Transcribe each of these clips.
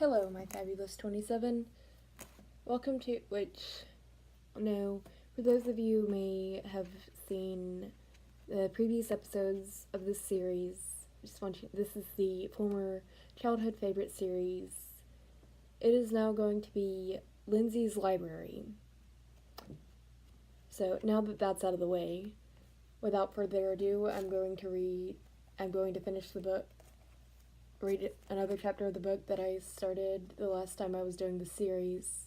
Hello, my fabulous 27. Welcome to, for those of you who may have seen the previous episodes of this series, this is the former childhood favorite series. It is now going to be Lindsay's Library. So now that that's out of the way, without further ado, I'm going to finish the book. Read another chapter of the book that I started the last time I was doing the series,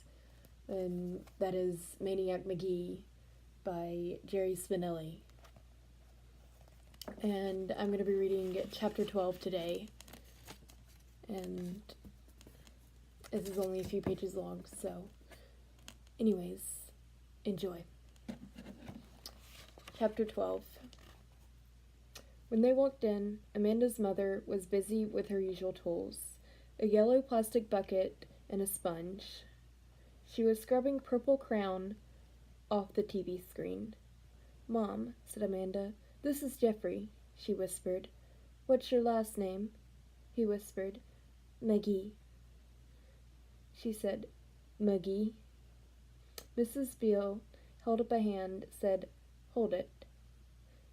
and that is Maniac Magee by Spinelli. And I'm going to be reading chapter 12 today, and this is only a few pages long, so anyways, enjoy. Chapter 12. When they walked in, Amanda's mother was busy with her usual tools, a yellow plastic bucket and a sponge. She was scrubbing purple crown off the TV screen. "Mom," said Amanda, "this is Jeffrey," she whispered. "What's your last name?" he whispered. "Magee." She said, "Magee." Mrs. Beale held up a hand, said, "Hold it,"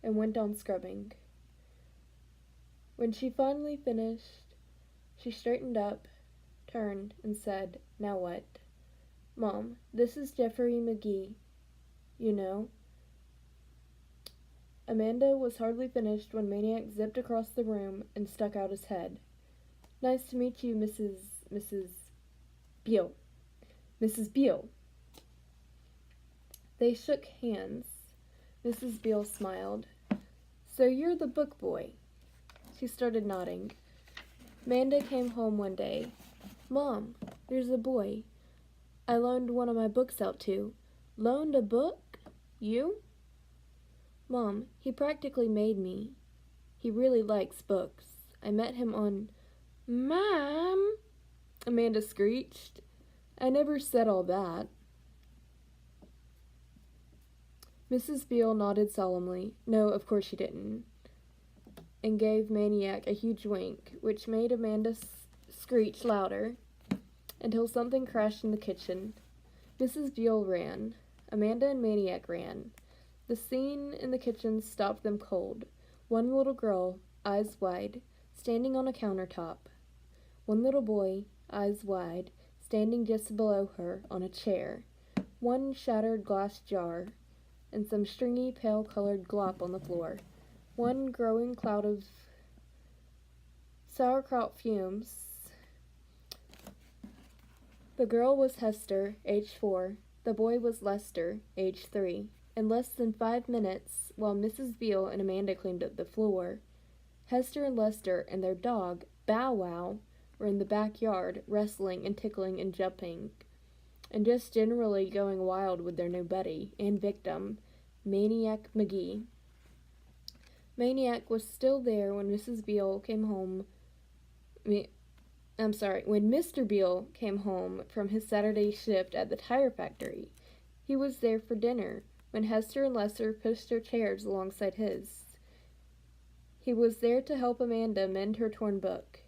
and went on scrubbing. When she finally finished, she straightened up, turned, and said, "Now what?" "Mom, this is Jeffrey Magee. You know?" Amanda was hardly finished when Maniac zipped across the room and stuck out his head. "Nice to meet you, Mrs. Beale. Mrs. Beale." They shook hands. Mrs. Beale smiled. "So you're the book boy." She started nodding. Amanda came home one day. "Mom, there's a boy I loaned one of my books out to." "Loaned a book? You?" "Mom, he practically made me. He really likes books. I met him on—" "Mom!" Amanda screeched. "I never said all that." Mrs. Beale nodded solemnly. "No, of course she didn't," and gave Maniac a huge wink, which made Amanda screech louder, until something crashed in the kitchen. Mrs. Beale ran. Amanda and Maniac ran. The scene in the kitchen stopped them cold. One little girl, eyes wide, standing on a countertop. One little boy, eyes wide, standing just below her on a chair. One shattered glass jar, and some stringy, pale-colored glop on the floor. One growing cloud of sauerkraut fumes. The girl was Hester, age 4. The boy was Lester, age 3. In less than 5 minutes, while Mrs. Beale and Amanda cleaned up the floor, Hester and Lester and their dog, Bow Wow, were in the backyard, wrestling and tickling and jumping, and just generally going wild with their new buddy and victim, Maniac Magee. Maniac was still there when Mrs. Beale came home. When Mr. Beale came home from his Saturday shift at the tire factory. He was there for dinner when Hester and Lester pushed their chairs alongside his. He was there to help Amanda mend her torn book.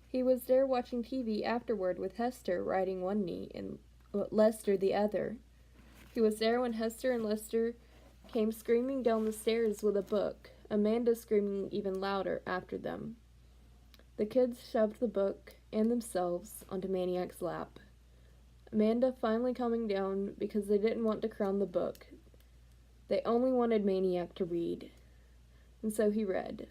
He was there watching TV afterward with Hester riding one knee and Lester the other. He was there when Hester and Lester came screaming down the stairs with a book, Amanda screaming even louder after them. The kids shoved the book and themselves onto Maniac's lap, Amanda finally calming down because they didn't want to crown the book. They only wanted Maniac to read. And so he read.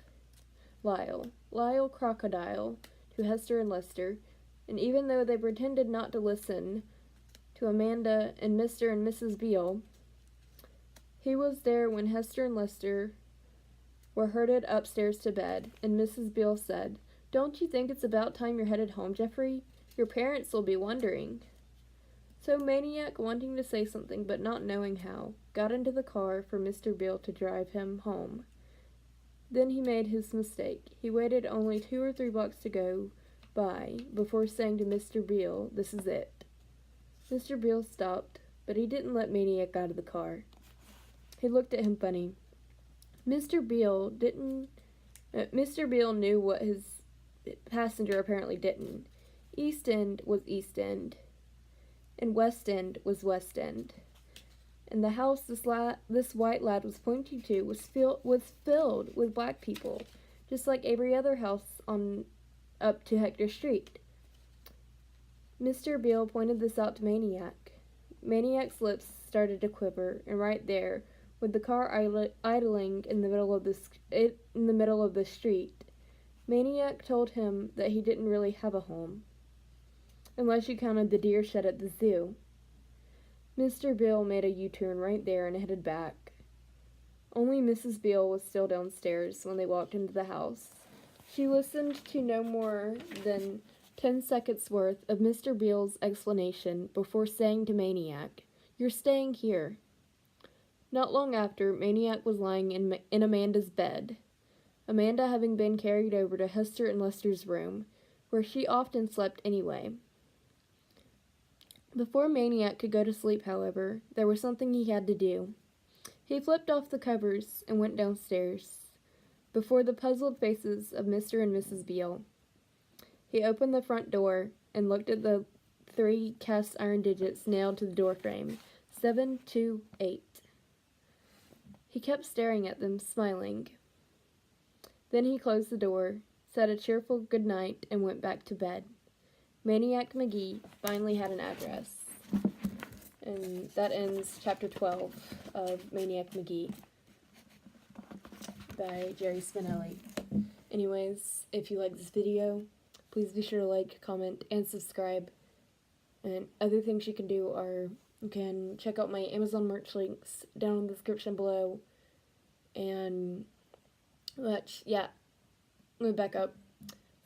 Lyle Crocodile, to Hester and Lester, and even though they pretended not to listen to Amanda and Mr. and Mrs. Beale, he was there when Hester and Lester were herded upstairs to bed, and Mrs. Beale said, "Don't you think it's about time you're headed home, Jeffrey? Your parents will be wondering." So Maniac, wanting to say something but not knowing how, got into the car for Mr. Beale to drive him home. Then he made his mistake. He waited only 2 or 3 blocks to go by before saying to Mr. Beale, "This is it." Mr. Beale stopped, but he didn't let Maniac out of the car. He looked at him funny. Mr. Beale knew what his passenger apparently didn't. East End was East End, and West End was West End. And the house this white lad was pointing to was filled with black people, just like every other house on up to Hector Street. Mr. Beale pointed this out to Maniac. Maniac's lips started to quiver, and right there, with the car idling in the middle of the street, Maniac told him that he didn't really have a home, unless you counted the deer shed at the zoo. Mr. Beale made a U-turn right there and headed back. Only Mrs. Beale was still downstairs when they walked into the house. She listened to no more than 10 seconds worth of Mr. Beale's explanation before saying to Maniac, "You're staying here." Not long after, Maniac was lying in Amanda's bed, Amanda having been carried over to Hester and Lester's room, where she often slept anyway. Before Maniac could go to sleep, however, there was something he had to do. He flipped off the covers and went downstairs, before the puzzled faces of Mr. and Mrs. Beale. He opened the front door and looked at the 3 cast iron digits nailed to the door frame. 728. He kept staring at them, smiling. Then he closed the door, said a cheerful good night, and went back to bed. Maniac Magee finally had an address. And that ends chapter 12 of Maniac Magee by Jerry Spinelli. Anyways, if you like this video, please be sure to like, comment, and subscribe. And other things you can do are, you can check out my Amazon merch links down in the description below. And let me back up.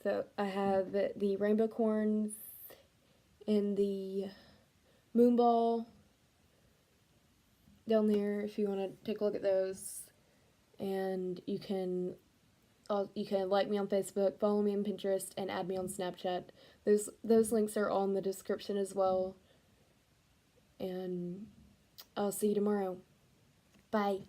So I have the rainbow corns and the moonball down there if you want to take a look at those. And you can like me on Facebook, follow me on Pinterest, and add me on Snapchat. Those links are all in the description as well. And I'll see you tomorrow. Bye.